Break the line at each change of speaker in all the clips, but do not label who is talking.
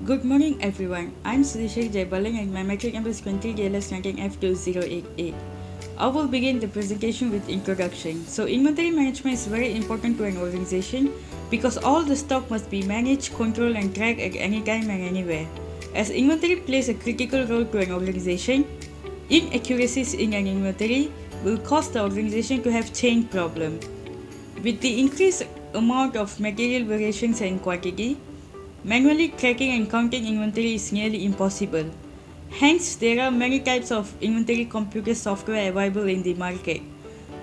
Good morning everyone, I'm SUTHESWARY JAYABALAN and my metric number is 20 DLS ranking F2088. I will begin the presentation with introduction. So inventory management is very important to an organization because all the stock must be managed, controlled and tracked at any time and anywhere. As inventory plays a critical role to an organization, inaccuracies in an inventory will cause the organization to have chain problem. With the increased amount of material variations and quantity, manually tracking and counting inventory is nearly impossible. Hence, there are many types of inventory computer software available in the market.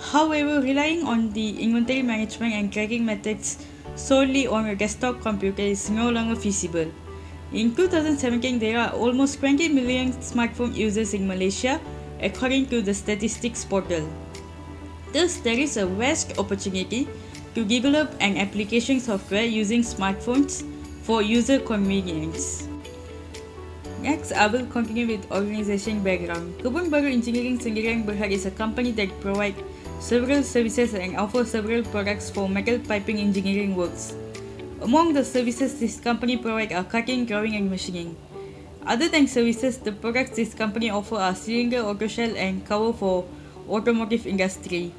However, relying on the inventory management and tracking methods solely on a desktop computer is no longer feasible. In 2017, there are almost 20 million smartphone users in Malaysia, according to the statistics portal. Thus, there is a vast opportunity to develop an application software using smartphones for user convenience. Next, I will continue with organization background. Kebun Baru Engineering Sdn Bhd is a company that provides several services and offers several products for metal piping engineering works. Among the services this company provides are cutting, drawing and machining. Other than services, the products this company offers are cylinder, autoshell and cover for automotive industry.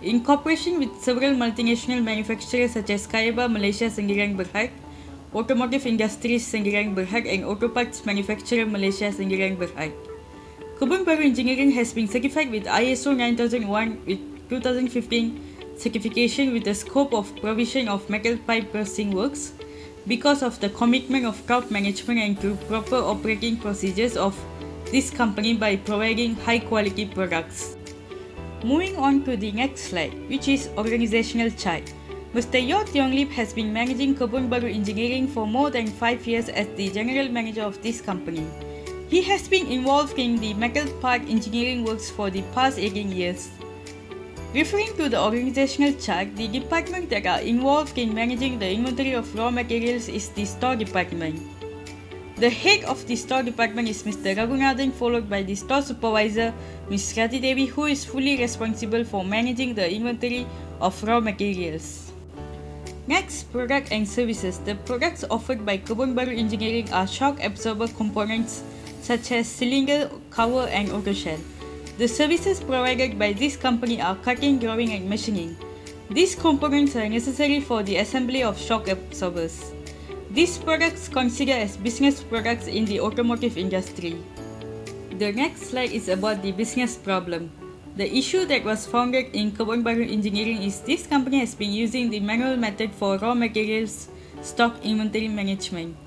In cooperation with several multinational manufacturers such as Kayaba Malaysia Sdn Bhd, Automotive Industries Sdn Bhd and Auto Parts Manufacturer Malaysia Sdn Bhd. Kebun Baru Engineering has been certified with ISO 9001 with 2015 certification with the scope of provision of metal pipe bursting works because of the commitment of top management and to proper operating procedures of this company by providing high quality products. Moving on to the next slide, which is organizational chart. Mr. Yeo Tiong Lip has been managing Kebun Baru Engineering for more than 5 years as the general manager of this company. He has been involved in the metal part engineering works for the past 18 years. Referring to the organizational chart, the department that are involved in managing the inventory of raw materials is the store department. The head of the store department is Mr. Raghunathan, followed by the store supervisor, Ms. Rati Devi, who is fully responsible for managing the inventory of raw materials. Next, product and services. The products offered by Kebun Baru Engineering are shock absorber components such as cylinder, cover and autoshell. The services provided by this company are cutting, drawing and machining. These components are necessary for the assembly of shock absorbers. These products considered as business products in the automotive industry. The next slide is about the business problem. The issue that was founded in Kebun Baru Engineering is this company has been using the manual method for raw materials stock inventory management.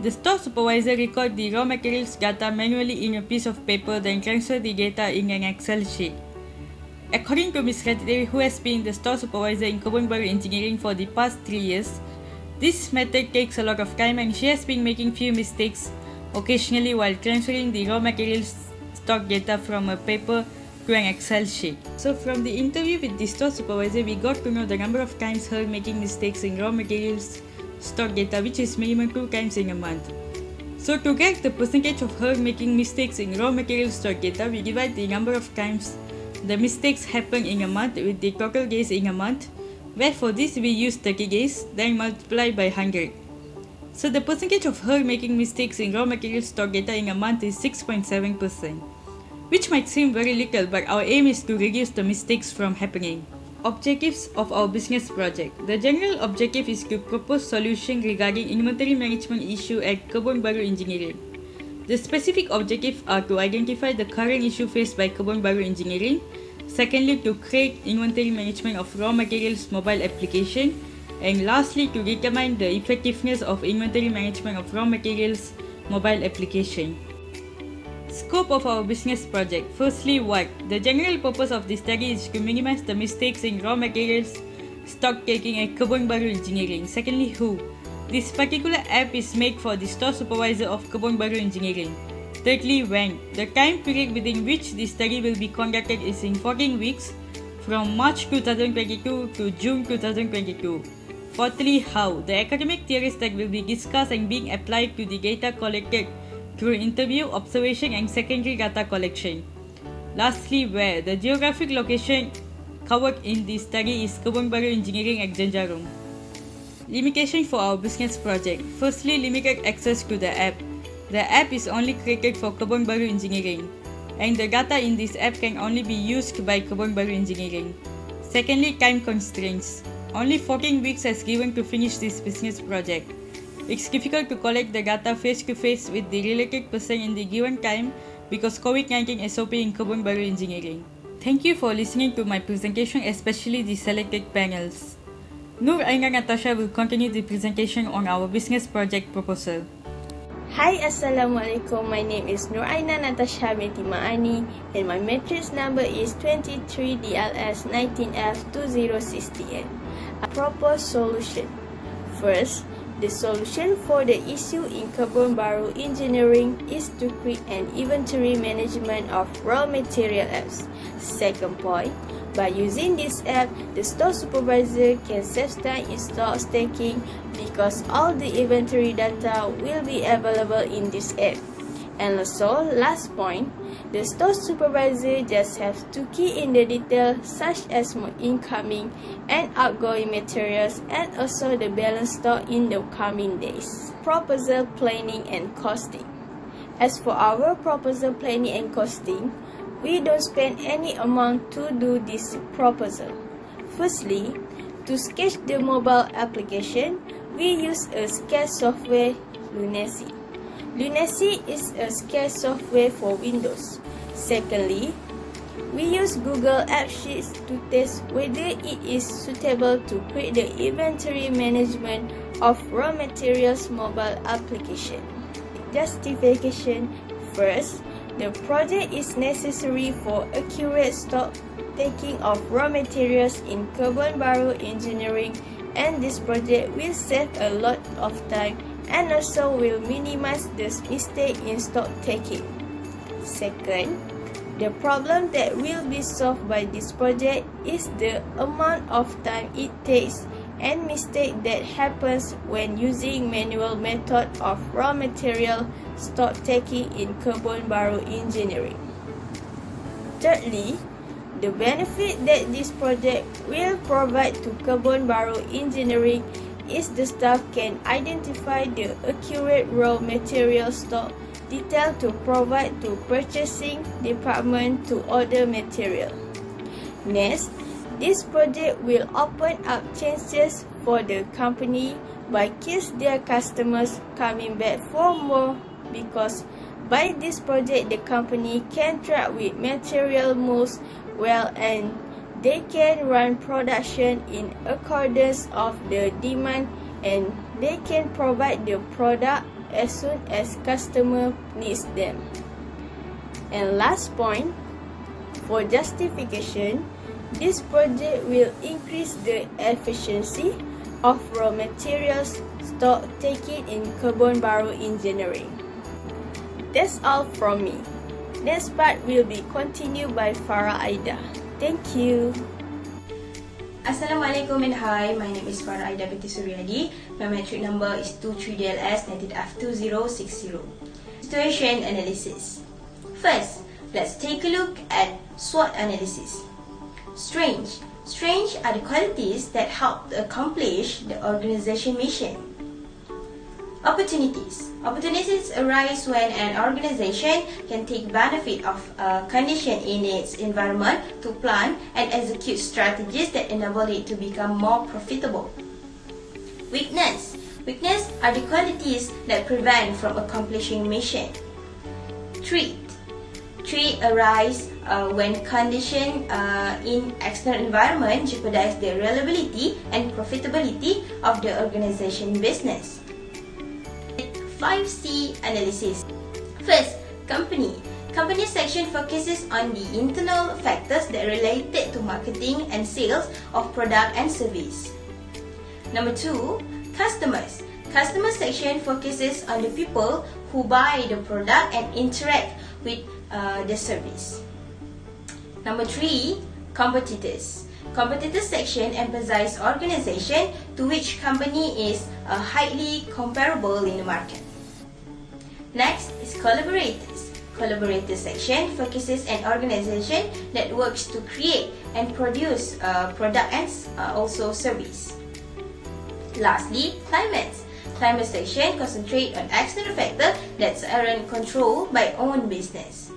The store supervisor records the raw materials data manually in a piece of paper, then transfer the data in an Excel sheet. According to Ms. Rati, who has been the store supervisor in Kebun Baru Engineering for the past 3 years, this method takes a lot of time and she has been making few mistakes occasionally while transferring the raw materials stock data from a paper to an Excel sheet. So from the interview with the store supervisor, we got to know the number of times her making mistakes in raw materials stock data, which is minimum 2 times in a month. So to get the percentage of her making mistakes in raw materials stock data, we divide the number of times the mistakes happen in a month with the total days in a month, where for this we use 30 days, then multiply by 100. So the percentage of her making mistakes in raw materials stock data in a month is 6.7%. Which might seem very little, but our aim is to reduce the mistakes from happening. Objectives of our business project. The general objective is to propose solution regarding inventory management issue at Kebun Baru Engineering. The specific objectives are to identify the current issue faced by Kebun Baru Engineering, secondly to create inventory management of raw materials mobile application, and lastly to determine the effectiveness of inventory management of raw materials mobile application. Scope of our business project. Firstly, what? The general purpose of this study is to minimize the mistakes in raw materials stock taking at Kebun Baru Engineering. Secondly, who? This particular app is made for the store supervisor of Kebun Baru Engineering. Thirdly, when? The time period within which this study will be conducted is in 14 weeks from March 2022 to June 2022. Fourthly, how? The academic theories that will be discussed and being applied to the data collected through interview, observation and secondary data collection. Lastly, where? The geographic location covered in this study is Kebun Baru Engineering at Jenjarum. Limitation for our business project. Firstly, limited access to the app. The app is only created for Kebun Baru Engineering, and the data in this app can only be used by Kebun Baru Engineering. Secondly, time constraints. Only 14 weeks is given to finish this business project. It's difficult to collect the data face-to-face with the related person in the given time because COVID-19 SOP in Kebun Baru Engineering. Thank you for listening to my presentation, especially the selected panels. Nur Aina Natasha will continue the presentation on our business project proposal.
Hi, Assalamualaikum. My name is Nur Aina Natasha binti Ma'ani and my matrix number is 23 DLS 19F 2068. A proposed solution. First, the solution for the issue in Kebun Baru Engineering is to create an inventory management of raw material apps. Second point, by using this app, the store supervisor can save time in stock taking because all the inventory data will be available in this app. And also, last point, the store supervisor just has to key in the details such as incoming and outgoing materials and also the balance stock in the coming days. Proposal planning and costing. As for our proposal planning and costing, we don't spend any amount to do this proposal. Firstly, to sketch the mobile application, we use a sketch software, Lunacy. Lunacy is a sketch software for Windows. Secondly, we use Google Appsheet to test whether it is suitable to create the inventory management of raw materials mobile application. Justification. First, the project is necessary for accurate stock taking of raw materials in Kebun Baru Engineering, and this project will save a lot of time and also will minimize the mistake in stock taking. Second, the problem that will be solved by this project is the amount of time it takes and mistake that happens when using manual method of raw material stock taking in Kebun Baru Engineering. Thirdly, the benefit that this project will provide to Kebun Baru Engineering is the staff can identify the accurate raw material stock detail to provide to purchasing department to order material. Next, this project will open up chances for the company by keeps their customers coming back for more because by this project the company can track with material moves well and they can run production in accordance of the demand and they can provide the product as soon as customer needs them. And last point, for justification, this project will increase the efficiency of raw materials stock taking in Kebun Baru Engineering. That's all from me. Next part will be continued by FARRA AIDA. Thank you.
Assalamualaikum and hi, my name is FARRA AIDA binti Suryadi. My matric number is 23DLS 19F2060. Situation analysis. First, let's take a look at SWOT analysis. Strengths are the qualities that help to accomplish the organization mission. Opportunities arise when an organization can take benefit of a condition in its environment to plan and execute strategies that enable it to become more profitable. Weakness are the qualities that prevent from accomplishing mission. Threat arise when condition in external environment jeopardize the reliability and profitability of the organization business. 5C analysis. First, company. Company section focuses on the internal factors that related to marketing and sales of product and service. Number 2, customers. Customer section focuses on the people who buy the product and interact with the service. Number 3, competitors. Competitor section emphasizes organization to which company is highly comparable in the market. Next is collaborators. Collaborator section focuses on organization that works to create and produce product and also service. Lastly, climates. Climate section concentrate on external factors that aren't controlled by own business.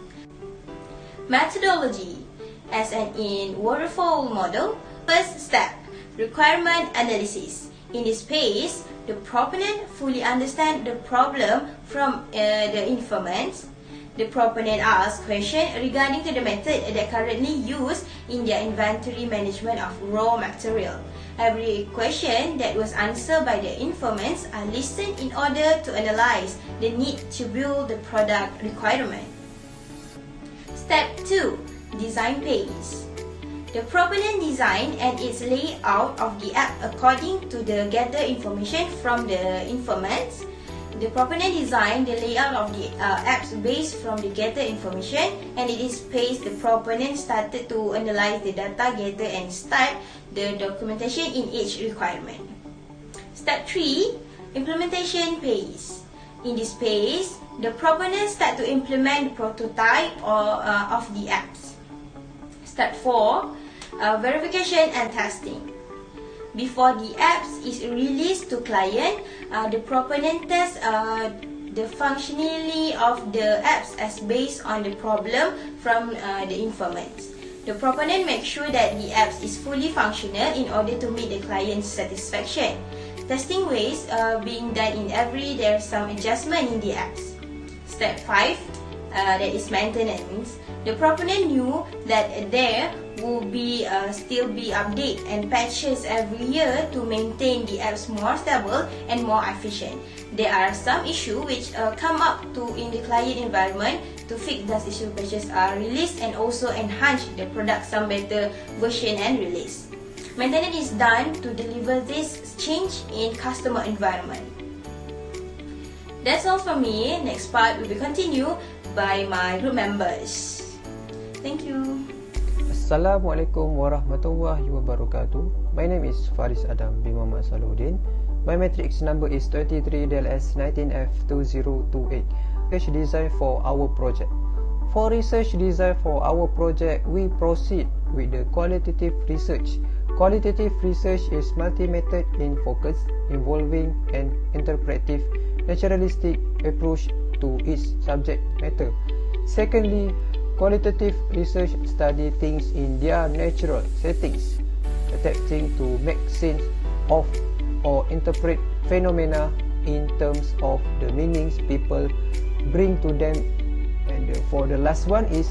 Methodology. As in waterfall model, first step, requirement analysis. In this phase, the proponent fully understand the problem from the informants. The proponent asks questions regarding to the method that currently used in their inventory management of raw material. Every question that was answered by the informants are listened in order to analyze the need to build the product requirement. Step 2. Design phase. The proponent design and its layout of the app according to the gathered information from the informants. The proponent designed the layout of the apps based from the gathered information, and in this phase, the proponent started to analyze the data gathered and start the documentation in each requirement. Step 3. Implementation phase. In this phase, the proponent start to implement the prototype of the apps. Step 4. Verification and testing. Before the apps is released to client, the proponent tests the functionality of the apps as based on the problem from the informants. The proponent makes sure that the apps is fully functional in order to meet the client's satisfaction. Testing ways being done in there's some adjustment in the apps. Step 5, that is maintenance. The proponent knew that there will be still be updates and patches every year to maintain the apps more stable and more efficient. There are some issues which come up in the client environment. To fix those issue, patches are released and also enhance the product some better version and release. Maintenance is done to deliver this change in customer environment. That's all from me. Next part will be continued by my group members. Thank you.
Assalamualaikum warahmatullahi wabarakatuh. My name is FARIS Adam bin Muhammad SALAHUDDin. My matrix number is 23 DLS 19F2028. Research design for our project. For research design for our project, we proceed with the qualitative research. Qualitative research is multi-method in focus, involving an interpretive, naturalistic approach to its subject matter. Secondly, qualitative research study things in their natural settings, attempting to make sense of or interpret phenomena in terms of the meanings people bring to them. And for the last one is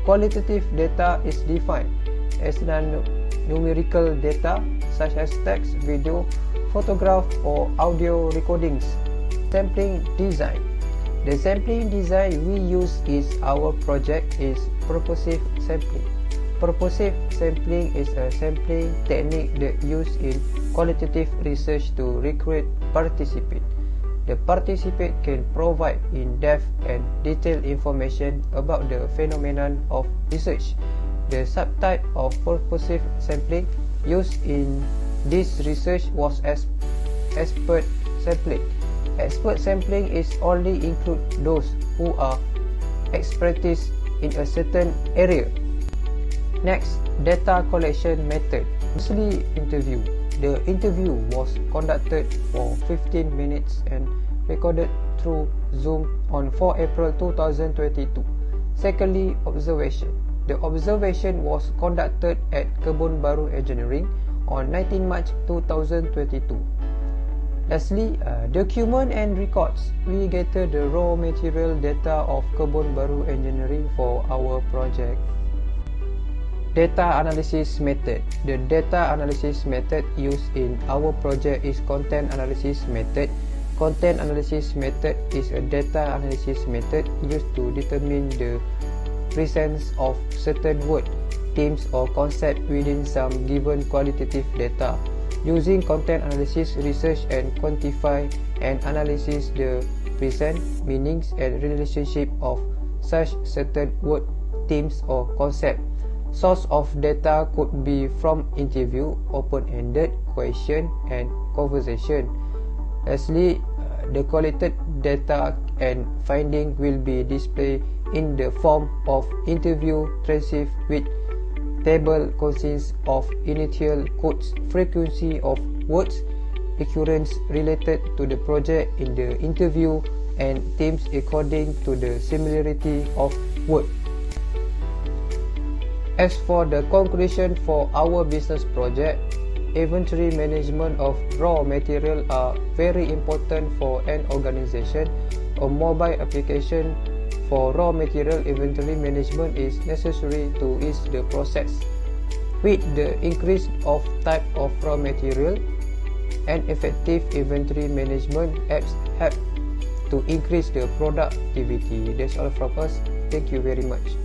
qualitative data is defined as non-numerical data such as text, video, photograph or audio recordings. Sampling design. The sampling design we use is our project is purposive sampling. Purposive sampling is a sampling technique that used in qualitative research to recruit participants. The participant can provide in-depth and detailed information about the phenomenon of research. The subtype of purposive sampling used in this research was expert sampling. Expert sampling is only include those who are expertise in a certain area. Next, data collection method. Firstly, interview. The interview was conducted for 15 minutes and recorded through Zoom on 4 April 2022. Secondly, observation. The observation was conducted at Kebun Baru Engineering on 19 March 2022. Lastly, document and records. We gathered the raw material data of Kebun Baru Engineering for our project. Data analysis method. The data analysis method used in our project is content analysis method. Content analysis method is a data analysis method used to determine the presence of certain word, themes or concept within some given qualitative data. Using content analysis, research and quantify and analysis the present meanings and relationship of such certain word, themes or concept. Source of data could be from interview, open-ended question and conversation. Lastly, the collected data and finding will be displayed in the form of interview transcript with table consists of initial quotes, frequency of words, occurrence related to the project in the interview and themes according to the similarity of work. As for the conclusion for our business project, inventory management of raw material are very important for an organization. A mobile application for raw material inventory management is necessary to ease the process. With the increase of type of raw material, and effective inventory management apps help to increase the productivity. That's all from us. Thank you very much.